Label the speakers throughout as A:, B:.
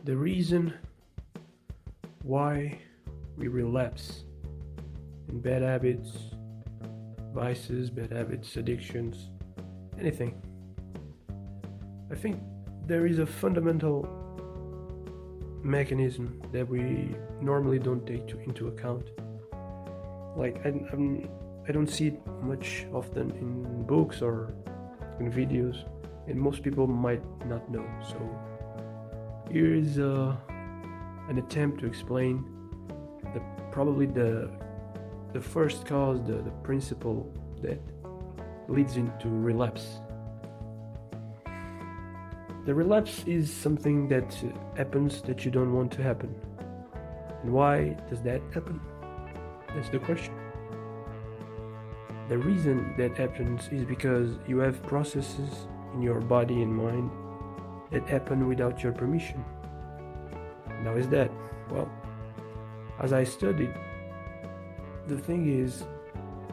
A: the reason why we relapse in bad habits, vices, bad habits, addictions, anything. I think there is a fundamental mechanism that we normally don't take into account. Like I don't see it much often in books or in videos, and most people might not know. So here is an attempt to explain probably the first cause, the principle that leads into relapse. The relapse is something that happens that you don't want to happen. And why does that happen? That's the question. The reason that happens is because you have processes in your body and mind that happen without your permission. Now is that? Well, as I studied, the thing is,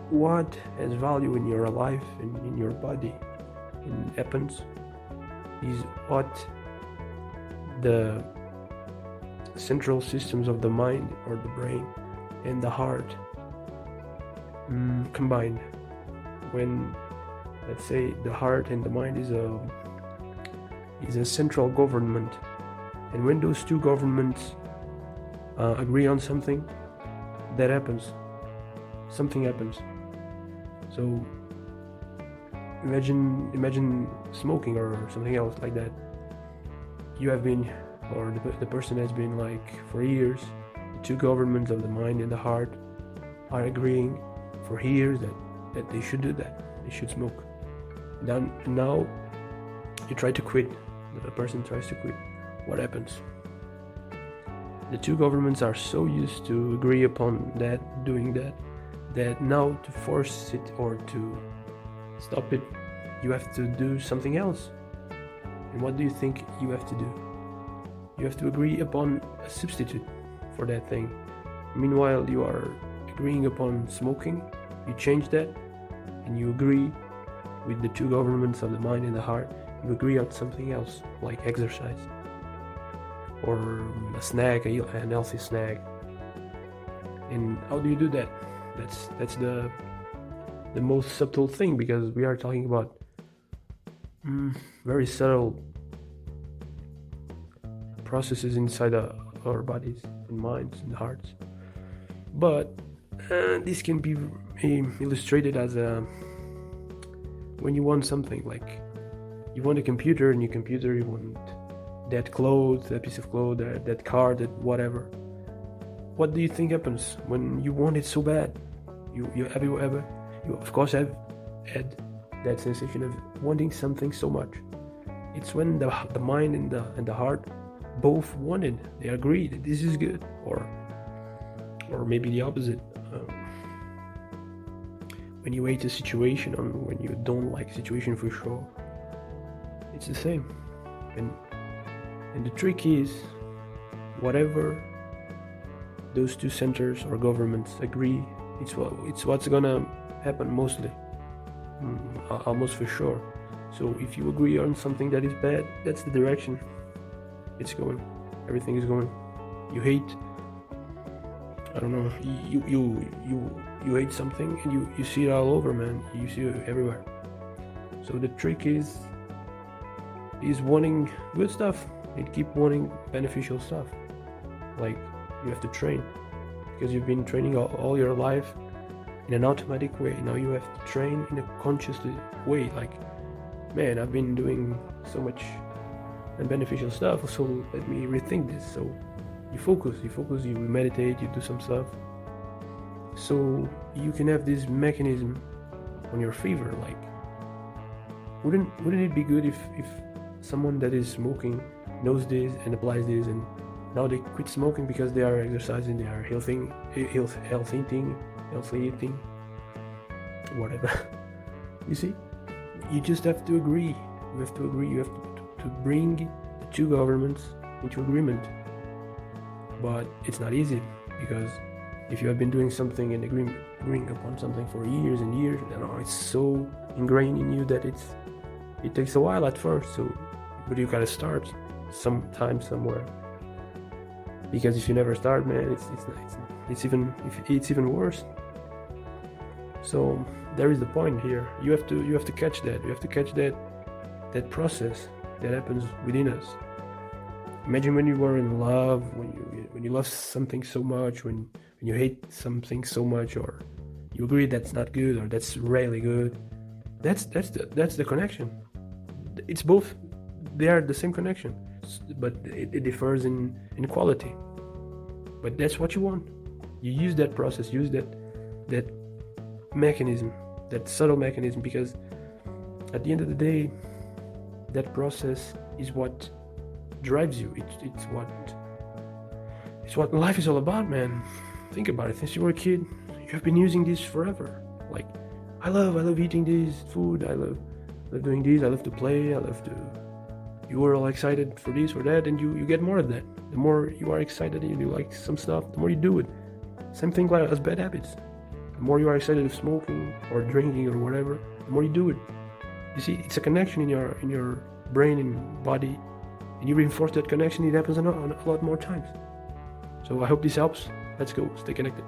A: what has value in your life and in your body and happens is what the central systems of the mind or the brain and the heart combined. When, let's say, the heart and the mind is a central government, and when those two governments agree on something, that happens. Something happens. So imagine smoking or something else like that. You have been, or the person has been, like, for years, the two governments of the mind and the heart are agreeing for years that they should do that. They should smoke. Now you try to quit. The person tries to quit. What happens? The two governments are so used to agree upon that, doing that now to force it or to stop it, you have to do something else. And what do you think you have to do? You have to agree upon a substitute for that thing. Meanwhile, you are agreeing upon smoking, you change that, and you agree with the two governments of the mind and the heart, you agree on something else, like exercise, or a snack, an healthy snack. And how do you do that? That's the most subtle thing, because we are talking about very subtle processes inside our bodies and minds and hearts. But this can be illustrated as when you want something, like you want a computer, and your computer, you want that clothes, that piece of clothes, that car, that whatever. What do you think happens when you want it so bad? You of course have had that sensation of wanting something so much. It's when the mind and the heart both wanted, they agreed that this is good, or maybe the opposite. When you hate a situation, or when you don't like a situation for sure, it's the same. And the trick is, whatever those two centers or governments agree, it's what's gonna happen mostly, almost for sure. So if you agree on something that is bad, that's the direction it's going. Everything is going. You hate, I don't know, you hate something, and you see it all over, man. You see it everywhere. So the trick is wanting good stuff and keep wanting beneficial stuff. Like, you have to train, because you've been training all your life in an automatic way. Now you have to train in a conscious way. Like, man, I've been doing so much unbeneficial stuff, so let me rethink this. So you focus, you meditate, you do some stuff, so you can have this mechanism on your favor. Like, wouldn't it be good if someone that is smoking knows this and applies this, and now they quit smoking because they are exercising, they are healthy eating, whatever. You see, you just have to agree. You have to bring the two governments into agreement. But it's not easy, because if you have been doing something and agreeing upon something for years and years, it's so ingrained in you that it takes a while at first. So, but you gotta start sometime, somewhere. Because if you never start, man, it's even worse. So there is the point here. You have to catch that. You have to catch that process that happens within us. Imagine when you were in love, when you love something so much, when you hate something so much, or you agree that's not good or that's really good. That's the connection. It's both. They are the same connection, but it differs in quality. But that's what you want. You use that process, use that mechanism, that subtle mechanism, because at the end of the day, that process is what drives you. It's what life is all about, man. Think about it. Since you were a kid, you have been using this forever. Like, I love eating this food. I love doing this. I love to play. You were all excited for this or that, and you get more of that. The more you are excited and you like some stuff, the more you do it. Same thing like as bad habits. The more you are excited of smoking or drinking or whatever, the more you do it. You see, it's a connection in your brain and body, and you reinforce that connection. It happens a lot more times. So I hope this helps. Let's go. Stay connected.